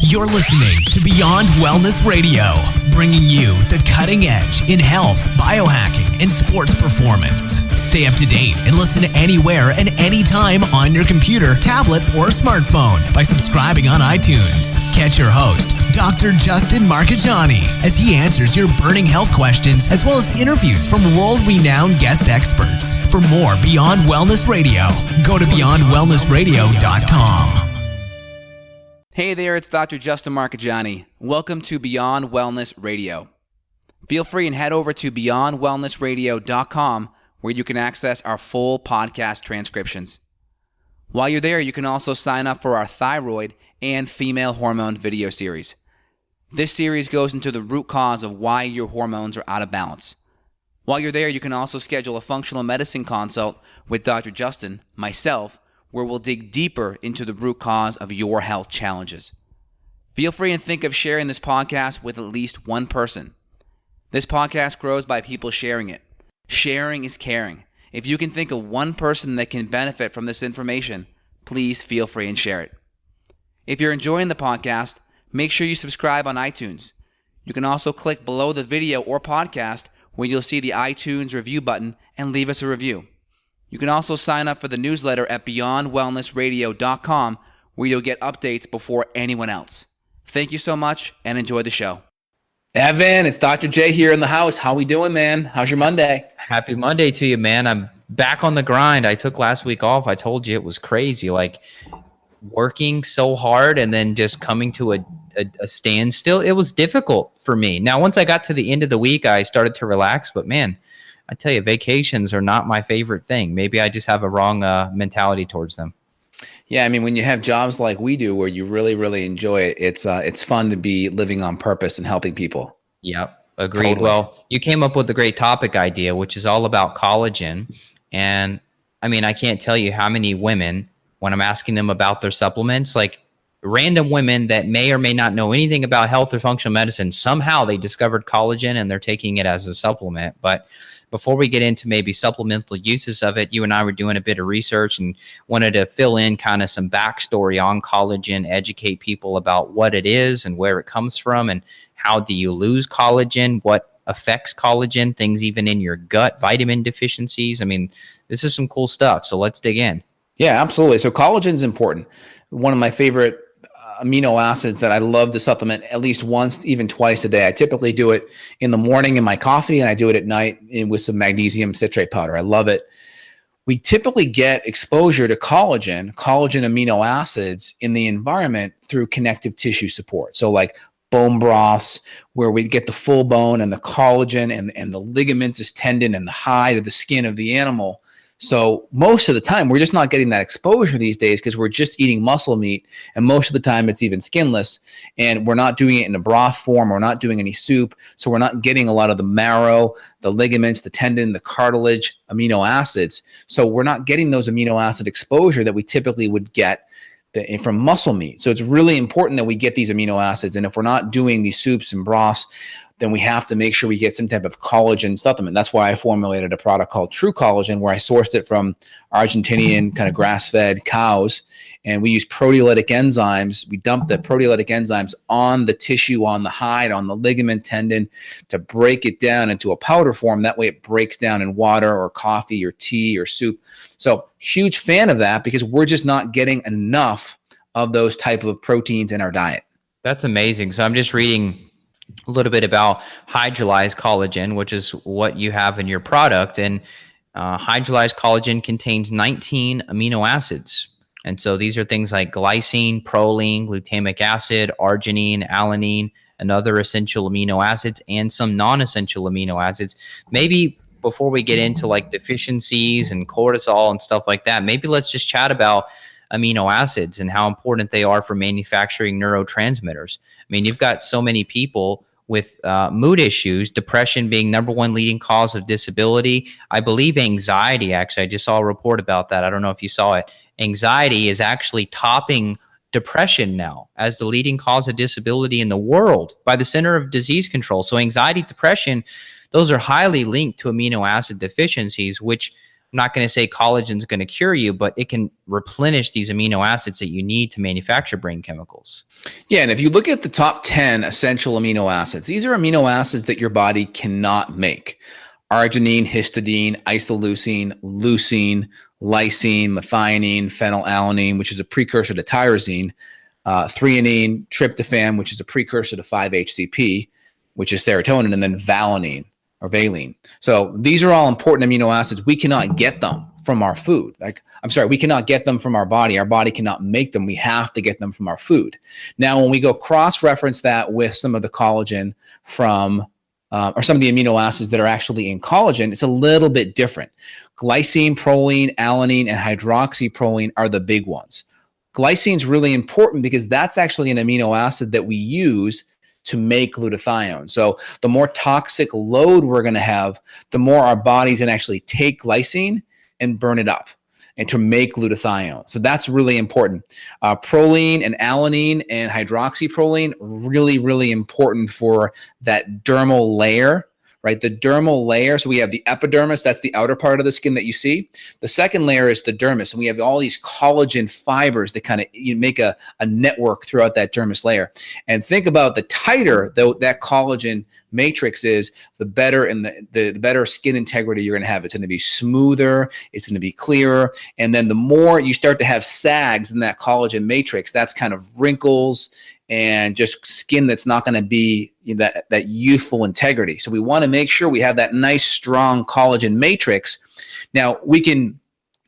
You're listening to Beyond Wellness Radio, bringing you the cutting edge in health, biohacking, and sports performance. Stay up to date and listen anywhere and anytime on your computer, tablet, or smartphone by subscribing on iTunes. Catch your host, Dr. Justin Marcagiani, as he answers your burning health questions as well as interviews from world-renowned guest experts. For more Beyond Wellness Radio, go to beyondwellnessradio.com. Hey there, it's Dr. Justin Marcagiani. Welcome to Beyond Wellness Radio. Feel free and head over to beyondwellnessradio.com where you can access our full podcast transcriptions. While you're there, you can also sign up for our thyroid and female hormone video series. This series goes into the root cause of why your hormones are out of balance. While you're there, you can also schedule a functional medicine consult with Dr. Justin, myself, where we'll dig deeper into the root cause of your health challenges. Feel free and think of sharing this podcast with at least one person. This podcast grows by people sharing it. Sharing is caring. If you can think of one person that can benefit from this information, please feel free and share it. If you're enjoying the podcast, make sure you subscribe on iTunes. You can also click below the video or podcast where you'll see the iTunes review button and leave us a review. You can also sign up for the newsletter at beyondwellnessradio.com where you'll get updates before anyone else. Thank you so much and enjoy the show. Evan, it's Dr. J here in the house. How we doing, man? How's your Monday? Happy Monday to you, man. I'm back on the grind. I took last week off. I told you it was crazy, like working so hard and then just coming to a standstill. It was difficult for me. Now, once I got to the end of the week, I started to relax, but man, I tell you, vacations are not my favorite thing. Maybe I just have a wrong mentality towards them. Yeah, I mean, when you have jobs like we do where you really, really enjoy it, it's fun to be living on purpose and helping people. Yep, agreed. Totally. Well, you came up with a great topic idea, which is all about collagen. And I mean, I can't tell you how many women, when I'm asking them about their supplements, like random women that may or may not know anything about health or functional medicine, somehow they discovered collagen and they're taking it as a supplement. But before we get into maybe supplemental uses of it, you and I were doing a bit of research and wanted to fill in kind of some backstory on collagen, educate people about what it is and where it comes from and how do you lose collagen, what affects collagen, things even in your gut, vitamin deficiencies. I mean, this is some cool stuff. So let's dig in. Yeah, absolutely. So collagen is important. One of my favorite amino acids that I love to supplement at least once, even twice a day. I typically do it in the morning in my coffee, and I do it at night with some magnesium citrate powder. I love it. We typically get exposure to collagen amino acids in the environment through connective tissue support. So like bone broths, where we get the full bone and the collagen and the ligamentous tendon and the hide of the skin of the animal. So most of the time, we're just not getting that exposure these days because we're just eating muscle meat. And most of the time, it's even skinless. And we're not doing it in a broth form. We're not doing any soup. So we're not getting a lot of the marrow, the ligaments, the tendon, the cartilage, amino acids. So we're not getting those amino acid exposure that we typically would get from muscle meat. So it's really important that we get these amino acids. And if we're not doing these soups and broths, then we have to make sure we get some type of collagen supplement. That's why I formulated a product called True Collagen, where I sourced it from Argentinian kind of grass-fed cows. And we use proteolytic enzymes. We dump the proteolytic enzymes on the tissue, on the hide, on the ligament tendon to break it down into a powder form. That way it breaks down in water or coffee or tea or soup. So huge fan of that because we're just not getting enough of those type of proteins in our diet. That's amazing. So I'm just reading a little bit about hydrolyzed collagen, which is what you have in your product. And hydrolyzed collagen contains 19 amino acids. And so these are things like glycine, proline, glutamic acid, arginine, alanine, and other essential amino acids, and some non-essential amino acids. Maybe before we get into like deficiencies and cortisol and stuff like that, maybe let's just chat about amino acids and how important they are for manufacturing neurotransmitters. I mean, you've got so many people with mood issues, depression being number one leading cause of disability. I believe anxiety, actually, I just saw a report about that. I don't know if you saw it. Anxiety is actually topping depression now as the leading cause of disability in the world by the Center of Disease Control. So anxiety, depression, those are highly linked to amino acid deficiencies, which not going to say collagen is going to cure you, but it can replenish these amino acids that you need to manufacture brain chemicals. Yeah, and if you look at the top 10 essential amino acids, these are amino acids that your body cannot make. Arginine, histidine, isoleucine, leucine, lysine, methionine, phenylalanine, which is a precursor to tyrosine, threonine, tryptophan, which is a precursor to 5-HTP, which is serotonin, and then valine or valine. So these are all important amino acids. We cannot get them from our food. We cannot get them from our body. Our body cannot make them. We have to get them from our food. Now, when we go cross-reference that with some of the collagen from or some of the amino acids that are actually in collagen, it's a little bit different. Glycine, proline, alanine, and hydroxyproline are the big ones. Glycine is really important because that's actually an amino acid that we use to make glutathione. So the more toxic load we're going to have, the more our bodies can actually take glycine and burn it up and to make glutathione. So that's really important. Proline and alanine and hydroxyproline, really, really important for that dermal layer, right? The dermal layer. So we have the epidermis, that's the outer part of the skin that you see. The second layer is the dermis. And we have all these collagen fibers that kind of make a network throughout that dermis layer. And think about the tighter that collagen matrix is, the better and the better skin integrity you're going to have. It's going to be smoother, it's going to be clearer, and then the more you start to have sags in that collagen matrix, that's kind of wrinkles and just skin that's not going to be that youthful integrity. So we want to make sure we have that nice strong collagen matrix. Now we can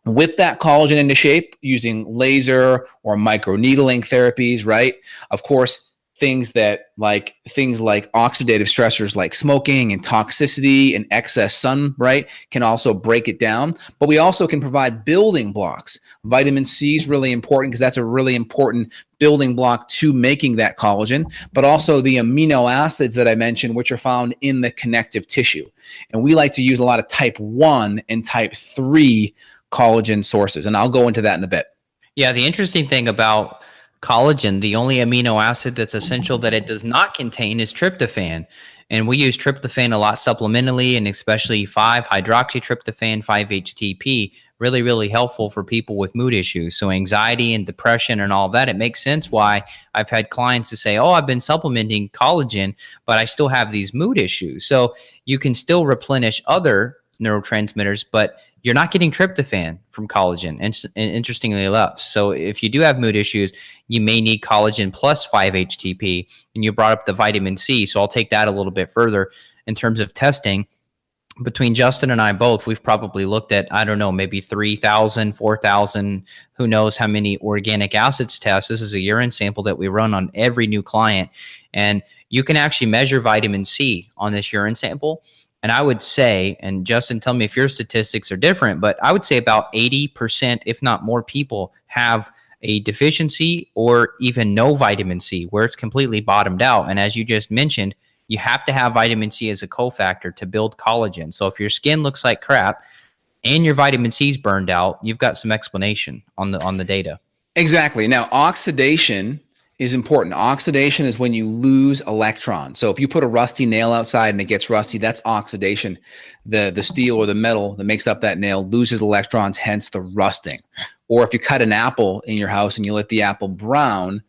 whip that collagen into shape using laser or microneedling therapies, right? Of course, things like oxidative stressors like smoking and toxicity and excess sun, right, can also break it down. But we also can provide building blocks. Vitamin C is really important because that's a really important building block to making that collagen, but also the amino acids that I mentioned, which are found in the connective tissue. And we like to use a lot of type 1 and type 3 collagen sources. And I'll go into that in a bit. Yeah, the interesting thing about collagen, the only amino acid that's essential that it does not contain is tryptophan. And we use tryptophan a lot supplementally, and especially 5-hydroxytryptophan, 5-HTP, really, really helpful for people with mood issues. So anxiety and depression and all that, it makes sense why I've had clients to say, oh, I've been supplementing collagen, but I still have these mood issues. So you can still replenish other neurotransmitters, but you're not getting tryptophan from collagen, and interestingly enough. So if you do have mood issues, you may need collagen plus 5-HTP, and you brought up the vitamin C. So I'll take that a little bit further in terms of testing. Between Justin and I both, we've probably looked at, I don't know, maybe 3,000, 4,000, who knows how many organic acids tests. This is a urine sample that we run on every new client. And you can actually measure vitamin C on this urine sample. And I would say, and Justin, tell me if your statistics are different, but I would say about 80%, if not more people, have a deficiency or even no vitamin C, where it's completely bottomed out. And as you just mentioned, you have to have vitamin C as a cofactor to build collagen. So if your skin looks like crap and your vitamin C is burned out, you've got some explanation on the data. Exactly. Now, oxidation is important. Oxidation is when you lose electrons. So if you put a rusty nail outside and it gets rusty, that's oxidation. The steel or the metal that makes up that nail loses electrons, hence the rusting. Or if you cut an apple in your house and you let the apple brown,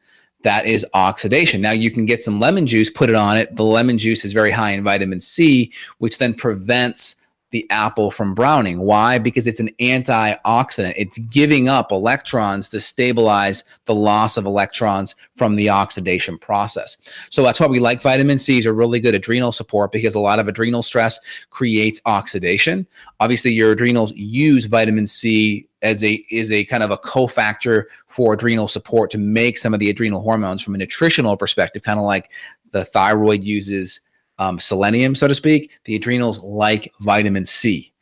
that is oxidation. Now you can get some lemon juice, put it on it. The lemon juice is very high in vitamin C, which then prevents the apple from browning. Why? Because it's an antioxidant. It's giving up electrons to stabilize the loss of electrons from the oxidation process. So that's why we like vitamin C's are really good adrenal support, because a lot of adrenal stress creates oxidation. Obviously, your adrenals use vitamin C as a kind of a cofactor for adrenal support to make some of the adrenal hormones from a nutritional perspective, kind of like the thyroid uses selenium, so to speak. The adrenals like vitamin C.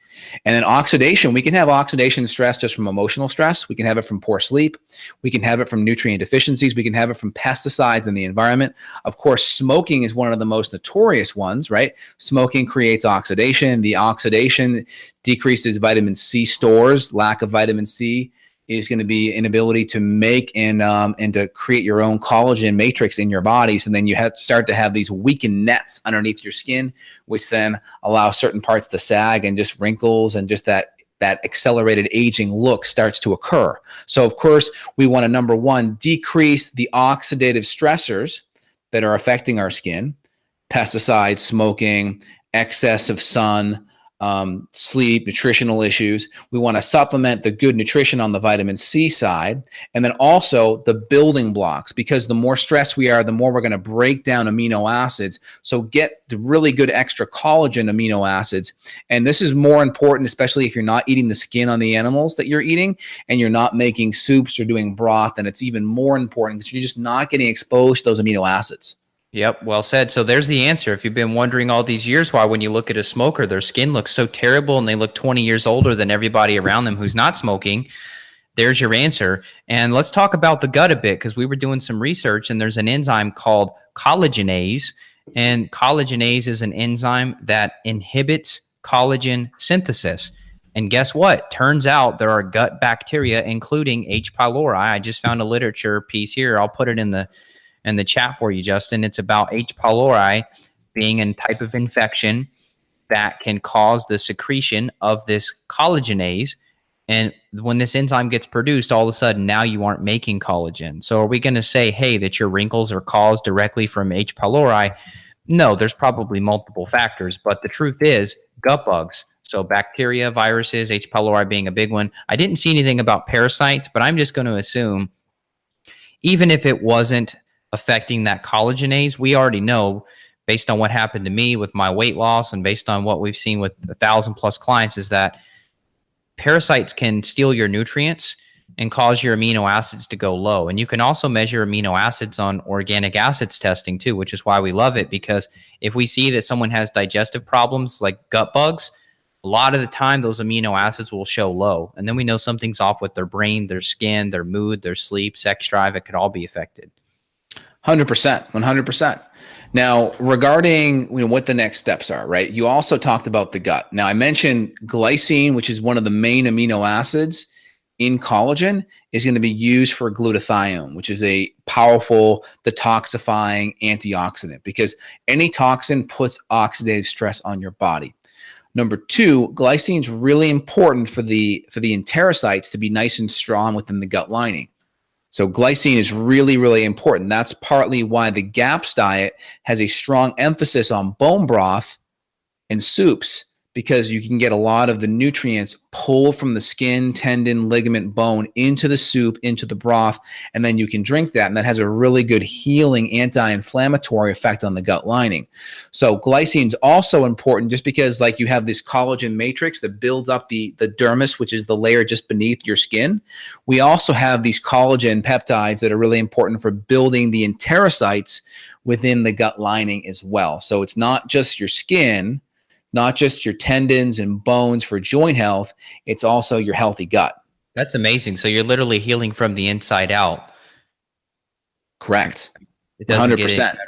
And then oxidation, we can have oxidation stress just from emotional stress. We can have it from poor sleep. We can have it from nutrient deficiencies. We can have it from pesticides in the environment. Of course, smoking is one of the most notorious ones, right? Smoking creates oxidation. The oxidation decreases vitamin C stores. Lack of vitamin C is going to be inability to make and to create your own collagen matrix in your body. So then you start to have these weakened nets underneath your skin, which then allow certain parts to sag and just wrinkles and just that that accelerated aging look starts to occur. So of course, we want to, number one, decrease the oxidative stressors that are affecting our skin: pesticides, smoking, excess of sun, sleep, nutritional issues. We want to supplement the good nutrition on the vitamin C side, and then also the building blocks, because the more stressed we are, the more we're going to break down amino acids. So get the really good extra collagen amino acids. And this is more important, especially if you're not eating the skin on the animals that you're eating and you're not making soups or doing broth. And it's even more important because you're just not getting exposed to those amino acids. Yep, well said. So there's the answer. If you've been wondering all these years why when you look at a smoker, their skin looks so terrible and they look 20 years older than everybody around them who's not smoking, there's your answer. And let's talk about the gut a bit, because we were doing some research and there's an enzyme called collagenase. And collagenase is an enzyme that inhibits collagen synthesis. And guess what? Turns out there are gut bacteria, including H. pylori. I just found a literature piece here. I'll put it in the chat for you, Justin. It's about H. pylori being a type of infection that can cause the secretion of this collagenase. And when this enzyme gets produced, all of a sudden now you aren't making collagen. So are we going to say, hey, that your wrinkles are caused directly from H. pylori? No, there's probably multiple factors, but the truth is gut bugs. So bacteria, viruses, H. pylori being a big one. I didn't see anything about parasites, but I'm just going to assume even if it wasn't affecting that collagenase, we already know, based on what happened to me with my weight loss and based on what we've seen with 1,000+ clients, is that parasites can steal your nutrients and cause your amino acids to go low. And you can also measure amino acids on organic acids testing too, which is why we love it, because if we see that someone has digestive problems like gut bugs, a lot of the time those amino acids will show low. And then we know something's off with their brain, their skin, their mood, their sleep, sex drive. It could all be affected. 100%, 100%. Now, regarding what the next steps are, right? You also talked about the gut. Now, I mentioned glycine, which is one of the main amino acids in collagen, is going to be used for glutathione, which is a powerful detoxifying antioxidant, because any toxin puts oxidative stress on your body. Number two, glycine is really important for the enterocytes to be nice and strong within the gut lining. So glycine is really, really important. That's partly why the GAPS diet has a strong emphasis on bone broth and soups, because you can get a lot of the nutrients pulled from the skin, tendon, ligament, bone into the soup, into the broth, and then you can drink that. And that has a really good healing, anti-inflammatory effect on the gut lining. So glycine is also important just because, like, you have this collagen matrix that builds up the dermis, which is the layer just beneath your skin. We also have these collagen peptides that are really important for building the enterocytes within the gut lining as well. So it's not just your skin, not just your tendons and bones for joint health, it's also your healthy gut. That's amazing. So you're literally healing from the inside out. Correct. It doesn't 100%. Get any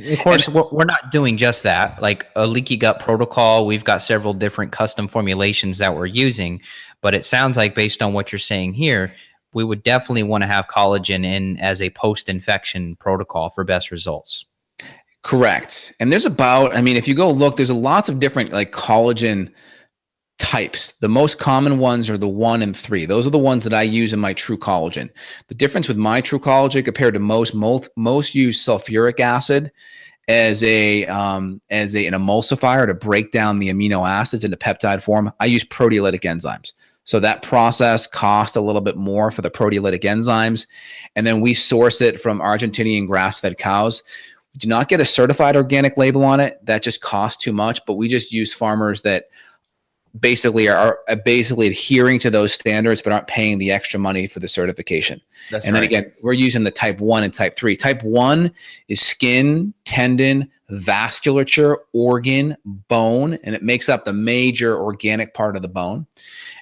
better. Of course, we're not doing just that. Like a leaky gut protocol, we've got several different custom formulations that we're using, but it sounds like, based on what you're saying here, we would definitely want to have collagen in as a post-infection protocol for best results. Correct. And there's if you go look, there's lots of different like collagen types. The most common ones are the 1 and 3. Those are the ones that I use in my True Collagen. The difference with my True Collagen compared to most use sulfuric acid as an emulsifier to break down the amino acids into peptide form. I use proteolytic enzymes. So that process costs a little bit more for the proteolytic enzymes. And then we source it from Argentinian grass-fed cows. We do not get a certified organic label on it. That just costs too much, but we just use farmers that basically are adhering to those standards but aren't paying the extra money for the certification. That's and right. Then again, we're using the type 1 and type 3. Type 1 is skin, tendon, vasculature, organ, bone, and it makes up the major organic part of the bone.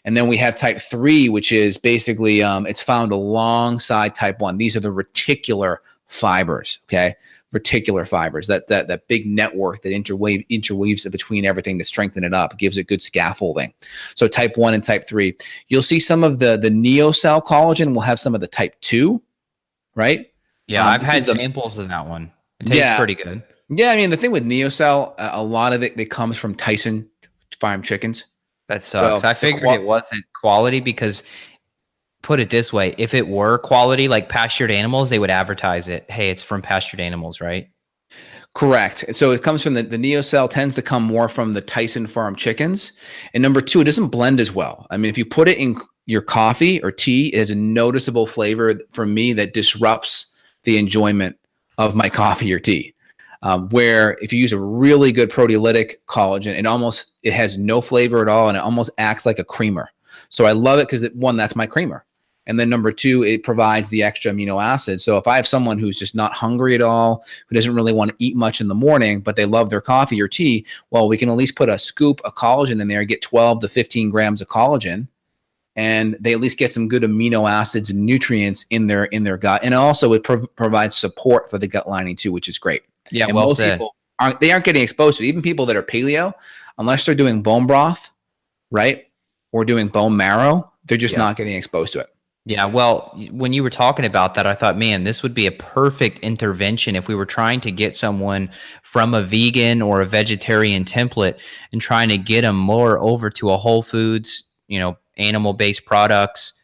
And then we have type 3, which is basically it's found alongside type 1. These are the reticular fibers, okay? Reticular fibers, that big network that interweaves between everything to strengthen it up, gives it good scaffolding. So type 1 and type 3. You'll see some of the neocell collagen will have some of the type 2, right? Yeah, I've had samples of that one. It tastes pretty good. Yeah, I mean, the thing with neocell, a lot of it comes from Tyson farm chickens. That sucks. So I figured it wasn't quality because, put it this way, if it were quality like pastured animals, they would advertise it. Hey, it's from pastured animals, right? correct. So it comes from the Neocell tends to come more from the Tyson farm chickens. And number two, it doesn't blend as well. I mean, if you put it in your coffee or tea, it has a noticeable flavor for me that disrupts the enjoyment of my coffee or tea. Where if you use a really good proteolytic collagen, it has no flavor at all, and it almost acts like a creamer. So I love it because one, that's my creamer. And then number two, it provides the extra amino acids. So if I have someone who's just not hungry at all, who doesn't really want to eat much in the morning, but they love their coffee or tea, well, we can at least put a scoop of collagen in there, get 12 to 15 grams of collagen, and they at least get some good amino acids and nutrients in their gut. And also it provides support for the gut lining too, which is great. Yeah, and well most said. people aren't getting exposed to it. Even people that are paleo, unless they're doing bone broth, right, or doing bone marrow, they're just not getting exposed to it. Yeah, well, when you were talking about that, I thought, man, this would be a perfect intervention if we were trying to get someone from a vegan or a vegetarian template and trying to get them more over to a whole foods, animal-based products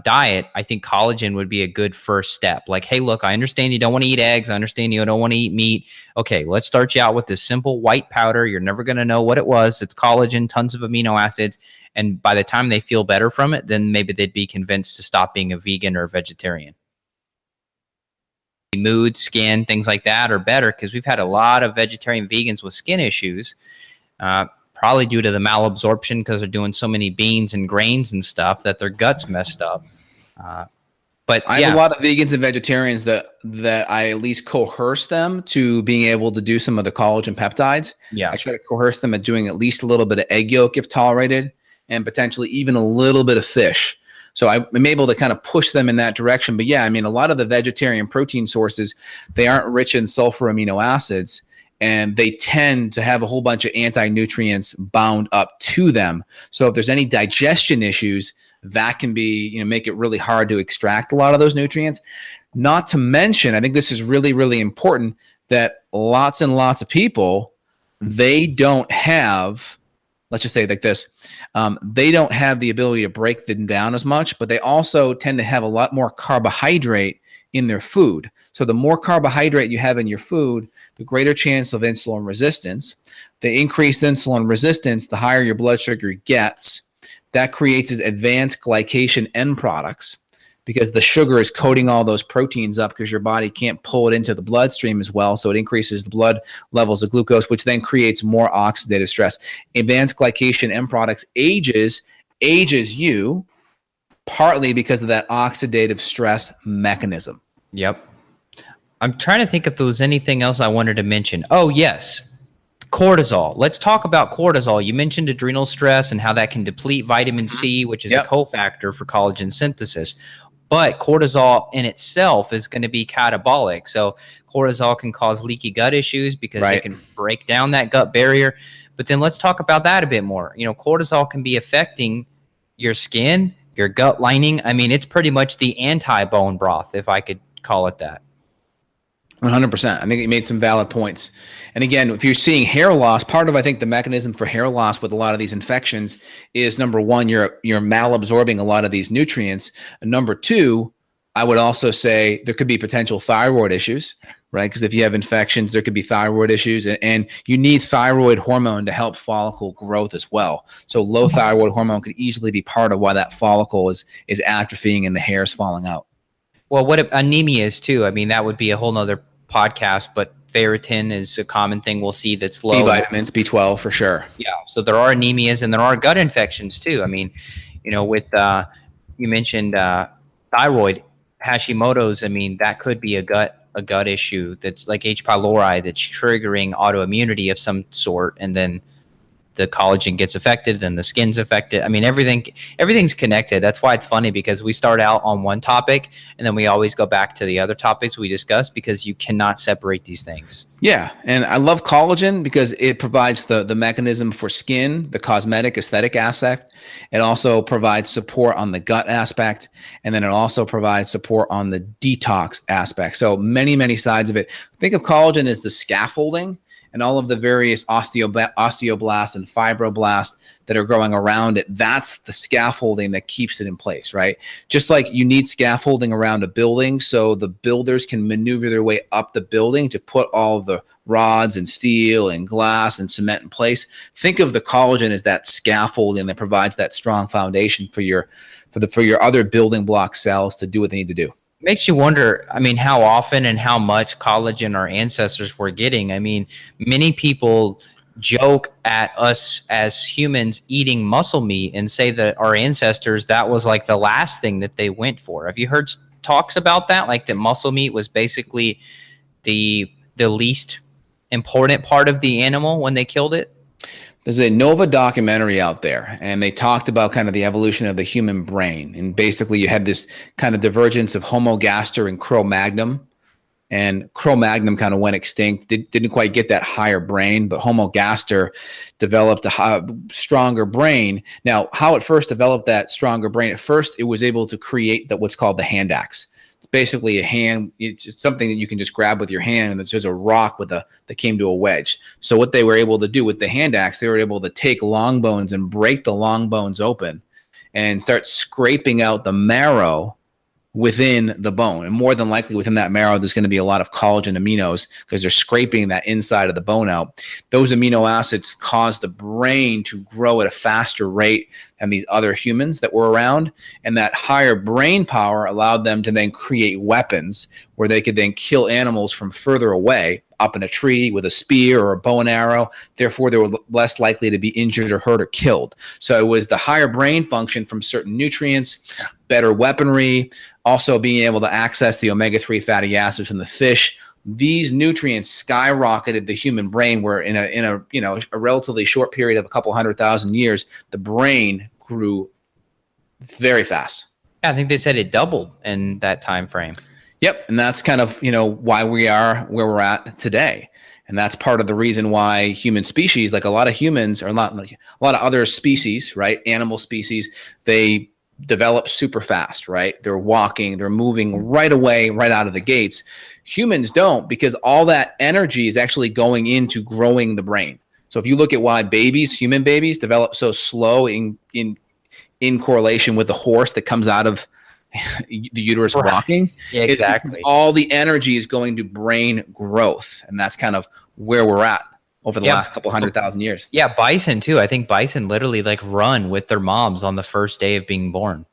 diet. I think collagen would be a good first step. Like, hey, look, I understand you don't want to eat eggs. I understand you don't want to eat meat. Okay, let's start you out with this simple white powder. You're never going to know what it was. It's collagen, tons of amino acids. And by the time they feel better from it, then maybe they'd be convinced to stop being a vegan or a vegetarian. Mood, skin, things like that are better because we've had a lot of vegetarian vegans with skin issues, probably due to the malabsorption because they're doing so many beans and grains and stuff that their gut's messed up. But I have a lot of vegans and vegetarians that I at least coerce them to being able to do some of the collagen peptides. Yeah. I try to coerce them at doing at least a little bit of egg yolk if tolerated, and potentially even a little bit of fish. So I'm able to kind of push them in that direction. But yeah, I mean, a lot of the vegetarian protein sources, they aren't rich in sulfur amino acids, and they tend to have a whole bunch of anti-nutrients bound up to them. So if there's any digestion issues, that can be, make it really hard to extract a lot of those nutrients. Not to mention, I think this is really, really important, that lots and lots of people, they don't have, let's just say it like this, they don't have the ability to break them down as much, but they also tend to have a lot more carbohydrate in their food. So the more carbohydrate you have in your food, the greater chance of insulin resistance. The increased insulin resistance, the higher your blood sugar gets. That creates advanced glycation end products because the sugar is coating all those proteins up because your body can't pull it into the bloodstream as well. So it increases the blood levels of glucose, which then creates more oxidative stress. Advanced glycation end products ages you partly because of that oxidative stress mechanism. Yep. I'm trying to think if there was anything else I wanted to mention. Oh, yes. Cortisol. Let's talk about cortisol. You mentioned adrenal stress and how that can deplete vitamin C, which is a cofactor for collagen synthesis. But cortisol in itself is going to be catabolic. So cortisol can cause leaky gut issues because it can break down that gut barrier. But then let's talk about that a bit more. Cortisol can be affecting your skin, your gut lining. I mean, it's pretty much the anti-bone broth, if I could call it that. 100%. I think you made some valid points. And again, if you're seeing hair loss, part of, I think, the mechanism for hair loss with a lot of these infections is, number one, you're malabsorbing a lot of these nutrients. And number two, I would also say there could be potential thyroid issues, right? Because if you have infections, there could be thyroid issues, and you need thyroid hormone to help follicle growth as well. So low thyroid hormone could easily be part of why that follicle is atrophying and the hair is falling out. Well, what anemia is too. I mean, that would be a whole nother podcast, but ferritin is a common thing we'll see that's low. B vitamins, B12 for sure. Yeah. So there are anemias and there are gut infections too. I mean, with you mentioned thyroid, Hashimoto's. I mean, that could be a gut issue that's like H. pylori that's triggering autoimmunity of some sort, and then the collagen gets affected, then the skin's affected. I mean, everything's connected. That's why it's funny, because we start out on one topic and then we always go back to the other topics we discuss, because you cannot separate these things. Yeah. And I love collagen because it provides the mechanism for skin, the cosmetic aesthetic aspect. It also provides support on the gut aspect. And then it also provides support on the detox aspect. So many, many sides of it. Think of collagen as the scaffolding, and all of the various osteoblasts and fibroblasts that are growing around it, that's the scaffolding that keeps it in place, right? Just like you need scaffolding around a building so the builders can maneuver their way up the building to put all of the rods and steel and glass and cement in place. Think of the collagen as that scaffolding that provides that strong foundation for your other building block cells to do what they need to do. Makes you wonder, I mean, how often and how much collagen our ancestors were getting. I mean, many people joke at us as humans eating muscle meat and say that our ancestors, that was like the last thing that they went for. Have you heard talks about that? Like that muscle meat was basically the least important part of the animal when they killed it? There's a Nova documentary out there, and they talked about kind of the evolution of the human brain. And basically, you had this kind of divergence of Homo gaster and Cro-Magnon. And Cro-Magnon kind of went extinct, didn't quite get that higher brain, but Homo gaster developed a stronger brain. Now, how it first developed that stronger brain, at first, it was able to create what's called the hand axe. It's basically a hand. It's just something that you can just grab with your hand, and it's just a rock that came to a wedge. So what they were able to do with the hand axe, they were able to take long bones and break the long bones open and start scraping out the marrow within the bone. And more than likely within that marrow, there's going to be a lot of collagen aminos because they're scraping that inside of the bone out. Those amino acids cause the brain to grow at a faster rate than these other humans that were around. And that higher brain power allowed them to then create weapons where they could then kill animals from further away, up in a tree with a spear or a bow and arrow. Therefore, they were less likely to be injured or hurt or killed. So it was the higher brain function from certain nutrients, better weaponry, also being able to access the omega-3 fatty acids from the fish. These nutrients skyrocketed the human brain, where in a relatively short period of a couple 100,000 years, the brain grew very fast. Yeah, I think they said it doubled in that time frame. Yep, and that's kind of why we are where we're at today. And that's part of the reason why human species, like a lot of humans, or not like a lot of other species, right? Animal species, they develop super fast, right? They're walking, they're moving right away, right out of the gates. Humans don't, because all that energy is actually going into growing the brain. So if you look at why human babies develop so slow in correlation with the horse that comes out of the uterus walking, yeah, exactly. All the energy is going to brain growth, and that's kind of where we're at over the last couple 100,000 years. Yeah, bison too. I think bison literally like run with their moms on the first day of being born.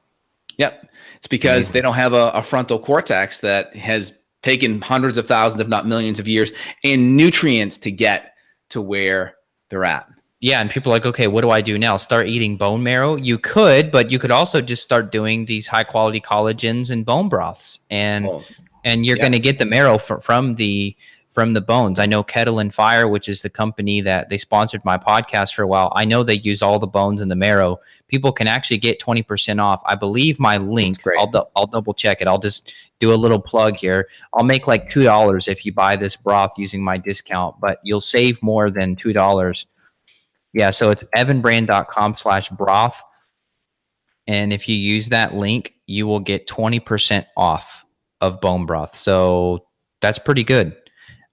Yep, it's because they don't have a frontal cortex that has taken hundreds of thousands, if not millions of years, and nutrients to get to where they're at. Yeah, and people are like, okay, what do I do now? Start eating bone marrow? You could, but you could also just start doing these high quality collagens and bone broths, and you're going to get the marrow from the bones. I know Kettle and Fire, which is the company that they sponsored my podcast for a while. I know they use all the bones in the marrow. People can actually get 20% off. I believe my link. I'll double check it. I'll just do a little plug here. I'll make like $2 if you buy this broth using my discount, but you'll save more than $2. Yeah, so it's evanbrand.com/broth. And if you use that link, you will get 20% off of bone broth. So that's pretty good.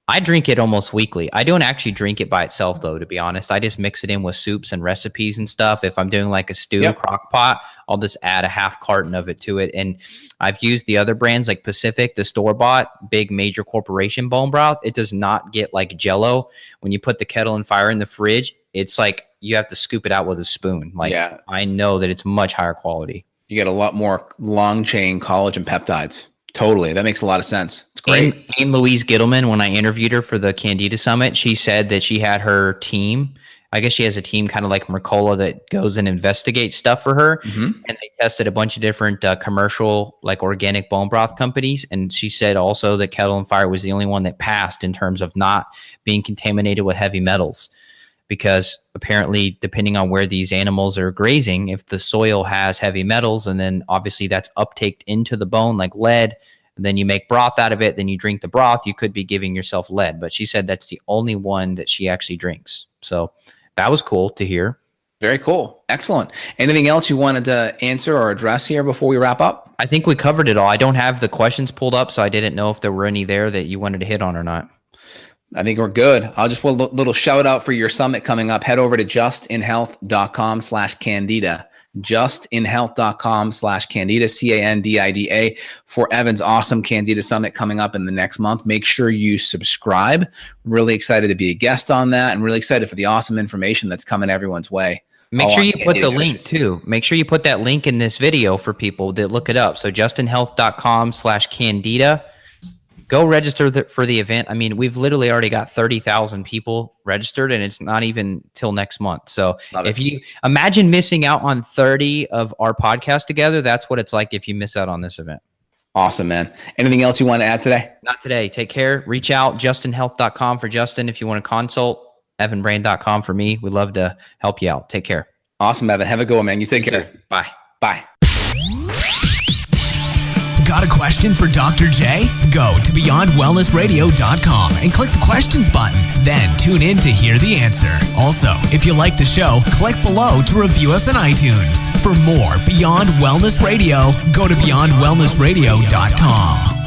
I drink it almost weekly. I don't actually drink it by itself, though, to be honest. I just mix it in with soups and recipes and stuff. If I'm doing like a stew crock pot, I'll just add a half carton of it to it. And I've used the other brands like Pacific, the store-bought, big major corporation bone broth. It does not get like Jell-O. When you put the Kettle and Fire in the fridge, it's like you have to scoop it out with a spoon. Like, I know that it's much higher quality. You get a lot more long-chain collagen peptides. Totally. That makes a lot of sense. It's great. And Louise Gittleman, when I interviewed her for the Candida Summit, she said that she had her team. I guess she has a team kind of like Mercola that goes and investigates stuff for her. Mm-hmm. And they tested a bunch of different commercial, like organic bone broth companies. And she said also that Kettle and Fire was the only one that passed in terms of not being contaminated with heavy metals. Because apparently, depending on where these animals are grazing, if the soil has heavy metals, and then obviously that's uptaked into the bone like lead, and then you make broth out of it, then you drink the broth, you could be giving yourself lead. But she said that's the only one that she actually drinks. So that was cool to hear. Very cool. Excellent. Anything else you wanted to answer or address here before we wrap up? I think we covered it all. I don't have the questions pulled up, so I didn't know if there were any there that you wanted to hit on or not. I think we're good. I'll just put a little shout out for your summit coming up. Head over to justinhealth.com/candida. justinhealth.com/candida, CANDIDA, for Evan's awesome Candida Summit coming up in the next month. Make sure you subscribe. Really excited to be a guest on that, and really excited for the awesome information that's coming everyone's way. Make sure you put the link too. Make sure you put that link in this video for people that look it up. So justinhealth.com/candida. Go register for the event. I mean, we've literally already got 30,000 people registered, and it's not even till next month. So if you imagine missing out on 30 of our podcasts together, that's what it's like if you miss out on this event. Awesome, man. Anything else you want to add today? Not today. Take care. Reach out, justinhealth.com for Justin if you want to consult, evanbrand.com for me. We'd love to help you out. Take care. Awesome, Evan. Have a good one, man. You take care. Bye. Bye. Got a question for Dr. J? Go to beyondwellnessradio.com and click the questions button. Then tune in to hear the answer. Also, if you like the show, click below to review us on iTunes. For more Beyond Wellness Radio, go to beyondwellnessradio.com.